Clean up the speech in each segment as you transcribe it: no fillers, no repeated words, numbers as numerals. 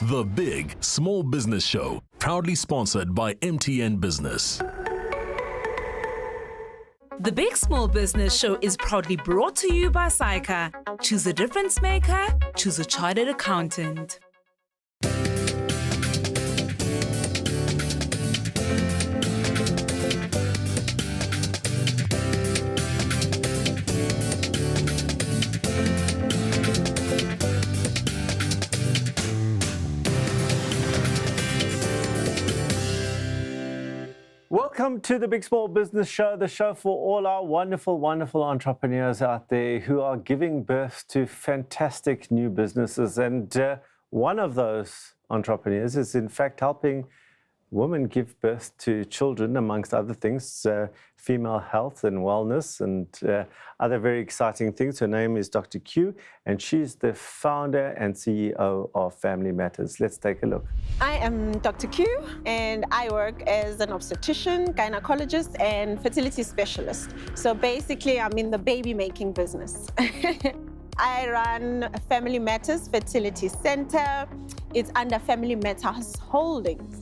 The Big Small Business Show, proudly sponsored by MTN Business. The Big Small Business Show is proudly brought to you by Saika. Choose a difference maker, choose a chartered accountant. Welcome to the Big Small Business Show, the show for all our wonderful, wonderful entrepreneurs out there who are giving birth to fantastic new businesses. And one of those entrepreneurs is, in fact, helping women give birth to children, amongst other things, female health and wellness and other very exciting things. Her name is Dr. Q, and she's the founder and CEO of Family Matters. Let's take a look. I am Dr. Q, and I work as an obstetrician, gynecologist, and fertility specialist. So basically, I'm in the baby making business. I run Family Matters Fertility Center. It's under Family Matters Holdings.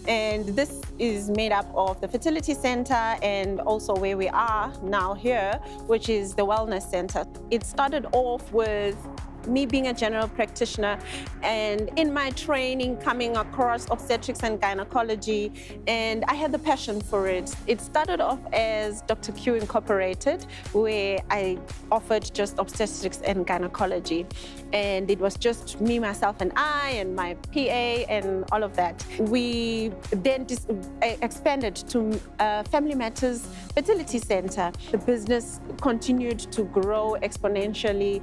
And this is made up of the Fertility Center and also where we are now here, which is the Wellness Center. It started off with me being a general practitioner and in my training coming across obstetrics and gynecology, and I had the passion for it. It started off as Dr. Q Incorporated, where I offered just obstetrics and gynecology, and it was just me, myself, and I, and my PA, and all of that. We then expanded to Family Matters Fertility Center. The business continued to grow exponentially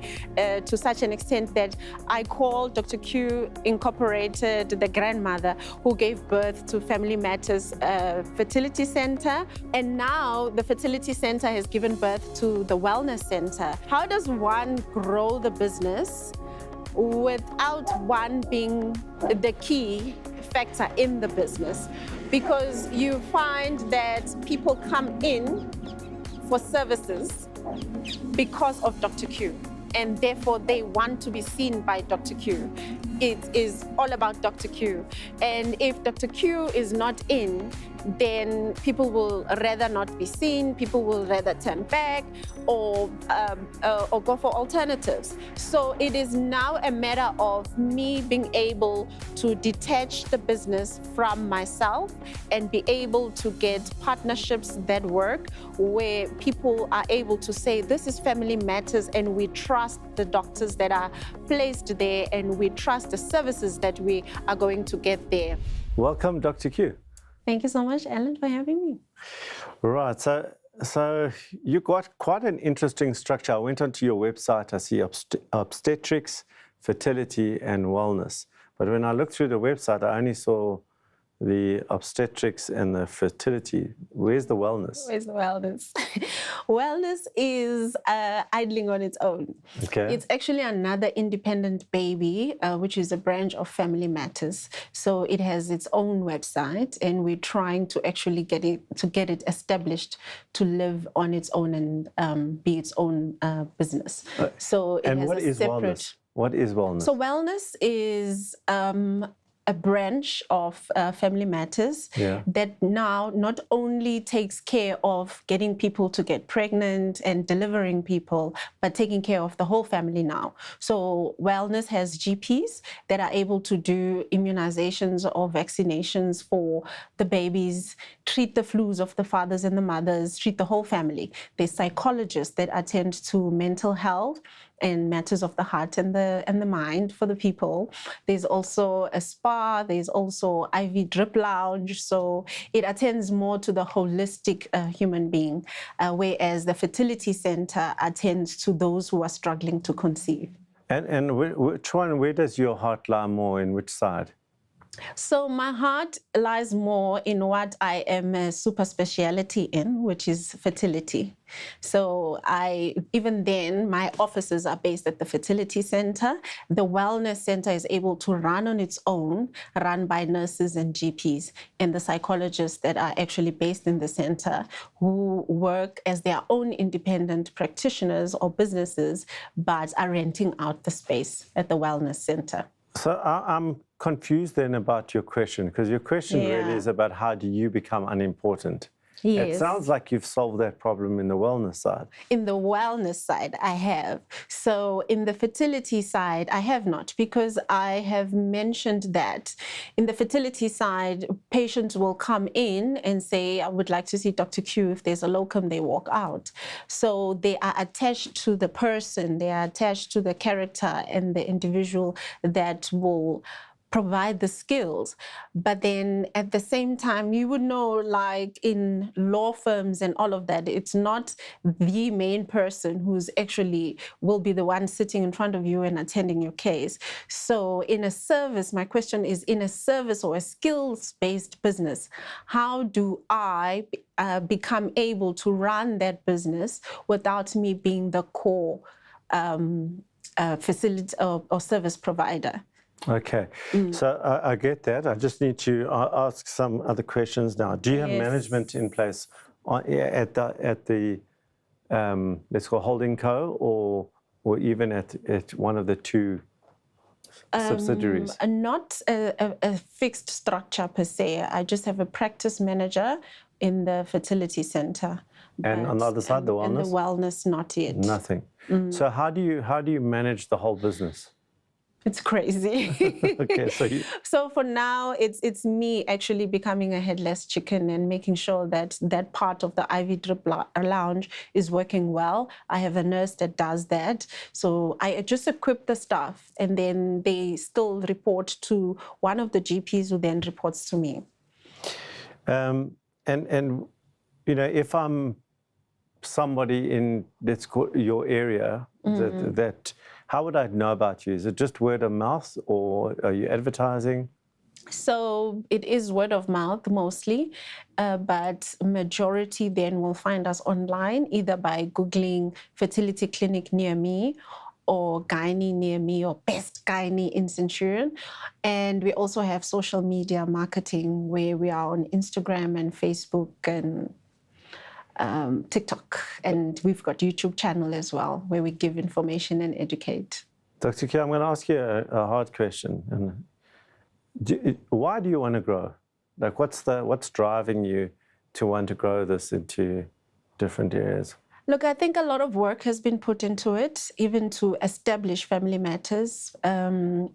to such an extent that I call Dr. Q Incorporated the grandmother who gave birth to Family Matters Fertility Center. And now the Fertility Center has given birth to the Wellness Center. How does one grow the business without one being the key factor in the business? Because you find that people come in for services because of Dr. Q, and therefore they want to be seen by Dr. Q. It is all about Dr. Q. And if Dr. Q is not in, then people will rather not be seen, people will rather turn back or go for alternatives. So it is now a matter of me being able to detach the business from myself and be able to get partnerships that work, where people are able to say, this is Family Matters, and we trust the doctors that are placed there, and we trust the services that we are going to get there. Welcome, Dr. Q. Thank you so much, Ellen, for having me. Right, so you got quite an interesting structure. I went onto your website, I see obstetrics, fertility, and wellness. But when I looked through the website, I only saw the obstetrics and the fertility. Where's the wellness? Where's the wellness? Wellness is idling on its own. Okay. It's actually another independent baby, which is a branch of Family Matters. So it has its own website, and we're trying to actually get it established to live on its own and be its own business. So it and has what a is separate. wellness? What is wellness? So wellness is a branch of Family Matters that now not only takes care of getting people to get pregnant and delivering people, but taking care of the whole family now. So wellness has GPs that are able to do immunizations or vaccinations for the babies, treat the flus of the fathers and the mothers, treat the whole family. There's psychologists that attend to mental health and matters of the heart and the mind for the people. There's also a spa, there's also IV drip lounge. So it attends more to the holistic human being, whereas the fertility center attends to those who are struggling to conceive. And which one, where does your heart lie more, in which side? So my heart lies more in what I am a super speciality in, which is fertility. So even then, my offices are based at the Fertility Center. The Wellness Center is able to run on its own, run by nurses and GPs, and the psychologists that are actually based in the center who work as their own independent practitioners or businesses, but are renting out the space at the Wellness Center. So I'm confused then about your question, because your question really is about how do you become unimportant. Yes. It sounds like you've solved that problem in the wellness side. In the wellness side, I have. So in the fertility side, I have not, because I have mentioned that in the fertility side, patients will come in and say, I would like to see Dr. Q. If there's a locum, they walk out. So they are attached to the person, they are attached to the character and the individual that will provide the skills. But then at the same time, you would know, like in law firms and all of that, it's not the main person who's actually will be the one sitting in front of you and attending your case. So in a service, my question is, in a service or a skills-based business, how do I become able to run that business without me being the core facility or service provider? Okay, so I get that. I just need to ask some other questions now. Do you have management in place at the let's call holding co, or even at one of the two subsidiaries? Not a fixed structure per se. I just have a practice manager in the fertility center. And on the other side, the wellness? And the wellness, not yet. Nothing. So how do you manage the whole business? It's crazy. Okay, so for now, it's me actually becoming a headless chicken and making sure that that part of the IV drip lounge is working well. I have a nurse that does that. So I just equip the staff, and then they still report to one of the GPs, who then reports to me. And you know, if I'm somebody in, let's call your area, that how would I know about you? Is it just word of mouth, or are you advertising? So it is word of mouth mostly, but majority then will find us online, either by Googling fertility clinic near me, or gynae near me, or best gynae in Centurion. And we also have social media marketing, where we are on Instagram and Facebook and TikTok, and we've got YouTube channel as well, where we give information and educate. Dr. Q, I'm going to ask you a hard question. And why do you want to grow? Like, what's driving you to want to grow this into different areas? Look, I think a lot of work has been put into it, even to establish Family Matters.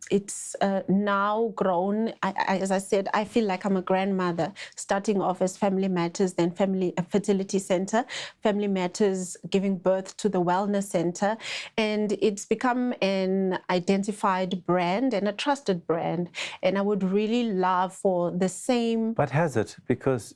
It's now grown. As I said, I feel like I'm a grandmother, starting off as Family Matters, then Fertility Center, Family Matters giving birth to the Wellness Center. And it's become an identified brand and a trusted brand. And I would really love for the same... But has it? Because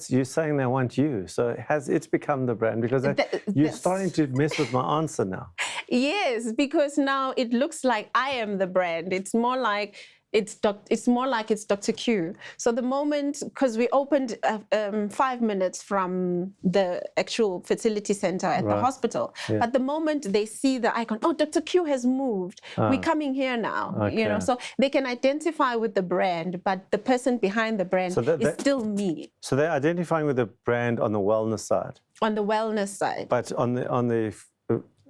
you're saying they want you. So has it become the brand? Because you're starting to mess with my answer now. Yes, because now it looks like I am the brand. It's more like it's Dr. Q. So the moment, because we opened 5 minutes from the actual fertility center at the hospital, but the moment they see the icon, oh, Dr. Q has moved. We're coming here now. Okay. You know, so they can identify with the brand, but the person behind the brand is still me. So they're identifying with the brand on the wellness side. On the wellness side. But on the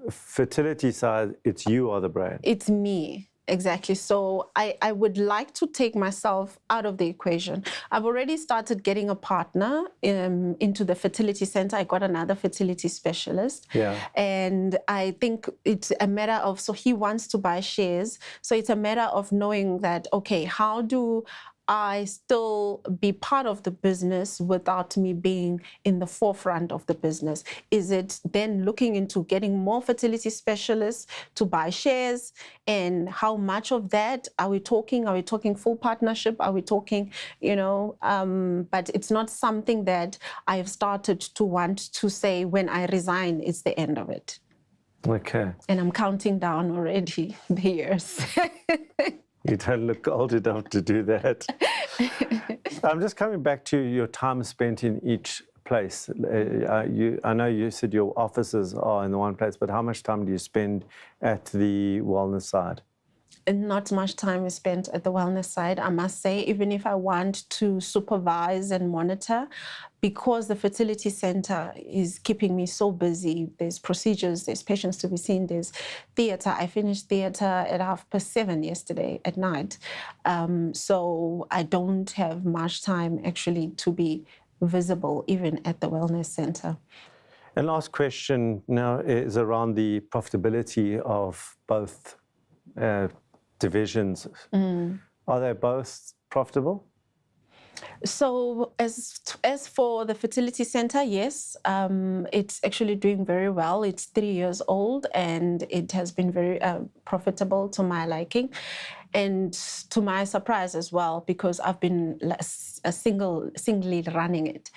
fertility side, it's you are the brand. It's me. Exactly. So I would like to take myself out of the equation. I've already started getting a partner into the fertility center. I got another fertility specialist. Yeah. And I think it's a matter of, so he wants to buy shares. So it's a matter of knowing that, okay, how do I still be part of the business without me being in the forefront of the business? Is it then looking into getting more fertility specialists to buy shares? And how much of that are we talking? Are we talking full partnership? Are we talking, you know, but it's not something that I have started to want to say when I resign, it's the end of it. Okay. And I'm counting down already the years. You don't look old enough to do that. I'm just coming back to your time spent in each place. I know you said your offices are in the one place, but how much time do you spend at the wellness side? And not much time is spent at the wellness side, I must say, even if I want to supervise and monitor, because the fertility center is keeping me so busy. There's procedures, there's patients to be seen, there's theater. I finished theater at 7:30 yesterday at night. So I don't have much time actually to be visible even at the wellness center. And last question now is around the profitability of both divisions. Are they both profitable? So as for the fertility center, yes, it's actually doing very well. It's 3 years old and it has been very profitable to my liking. And to my surprise as well, because I've been singly running it.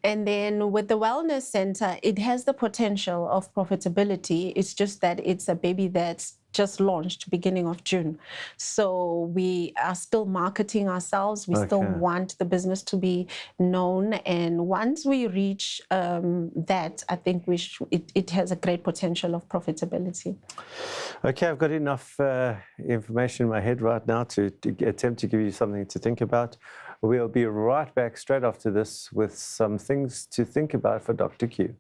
And then with the wellness center, it has the potential of profitability. It's just that it's a baby that's just launched beginning of June. So we are still marketing ourselves. We still want the business to be known. And once we reach that, I think it has a great potential of profitability. Okay, I've got enough information in my head right now to attempt to give you something to think about. We'll be right back straight after this with some things to think about for Dr. Q.